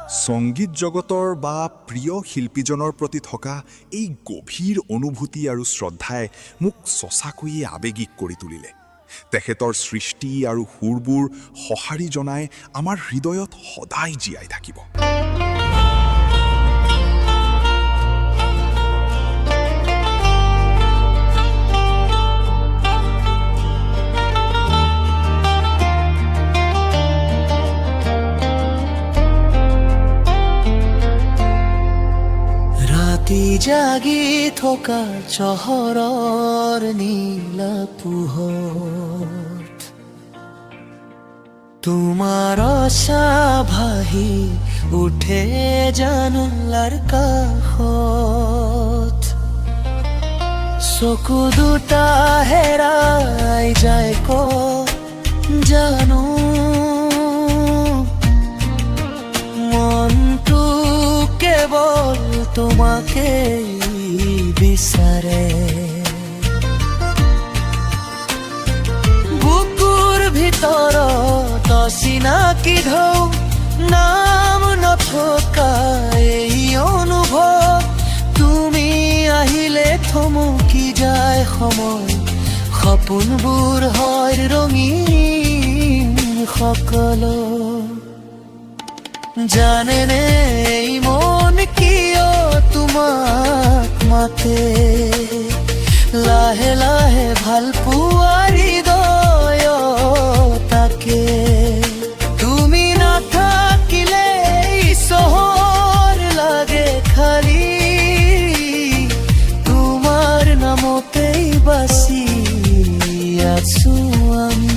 সংগীত জগতৰ বা প্ৰিয় শিল্পীজনৰ প্ৰতি থকা এই গভীৰ অনুভূতি আৰু শ্ৰদ্ধাই মোক সঁচাকৈয়ে আৱেগিক কৰি তুলিলে। তেখেতৰ সৃষ্টি আৰু সুৰবোৰ সঁহাৰি জনাই আমাৰ হৃদয়ত সদায় জীয়াই থাকিব। জাগি থকা চহৰৰ নীলা পোহৰত তোমাৰ আশা ভাহি উঠে জানলাৰ কাষত, চকু দুটা হেৰাই যায় ক'ত জানো, মনটো কেৱল তোমাকে বিচাৰে। বুকুৰ ভিতৰত অচিনাকি ঢৌ, নাম নথকা এই অনুভৱ, তুমি আহিলে থমকি যায় সময়, সপোনবোৰ হয় ৰঙীন সকলো। জানেনে এই মন কিয় তোমাক মাতে, লাহে লাহে ভাল পোৱাৰ হৃদয় তাকে, তুমি নাথাকিলে চহৰ লাগে খালি, তোমাৰ নামতেই বাচি আছো আমি।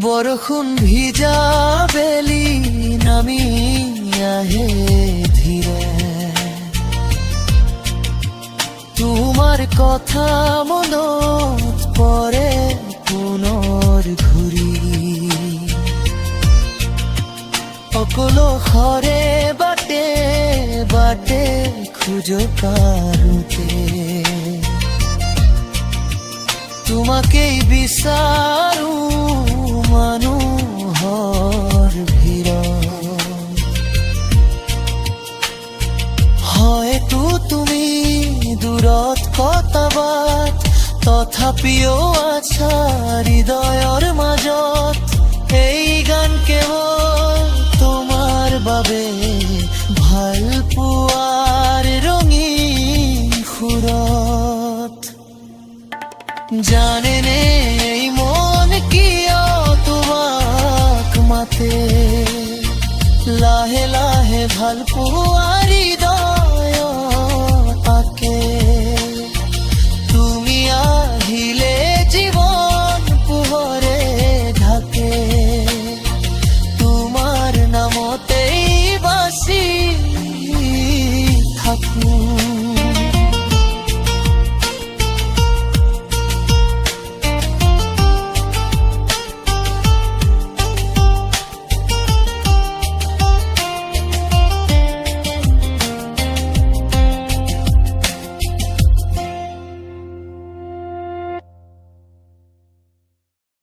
বৰষুণ ভিজা বেলি নামি আহে ধীৰে, তোমাৰ কথা মনত পৰে পুনৰ ঘূৰি, অকলশৰে বাটে বাটে খোজ কাঢ়োতে, তোমাকেই বিচাৰো মানুহৰ ভিৰত, হয়তো তুমি দূৰত কটাবাত, তথাপিও আছা হৃদয়ৰ মাজত, এই গান কেৱল তোমাৰ বাবে, ভাল পোৱাৰ ৰঙীন সুৰত। জানেনে এই মন কিয় তোমাক মাতে, লাহে লাহে ভাল পোৱাৰ হৃদয় তাকে, তুমি আহিলে জীৱন পোহৰে ঢাকে, তোমাৰ নামতেই বাচি থাকো।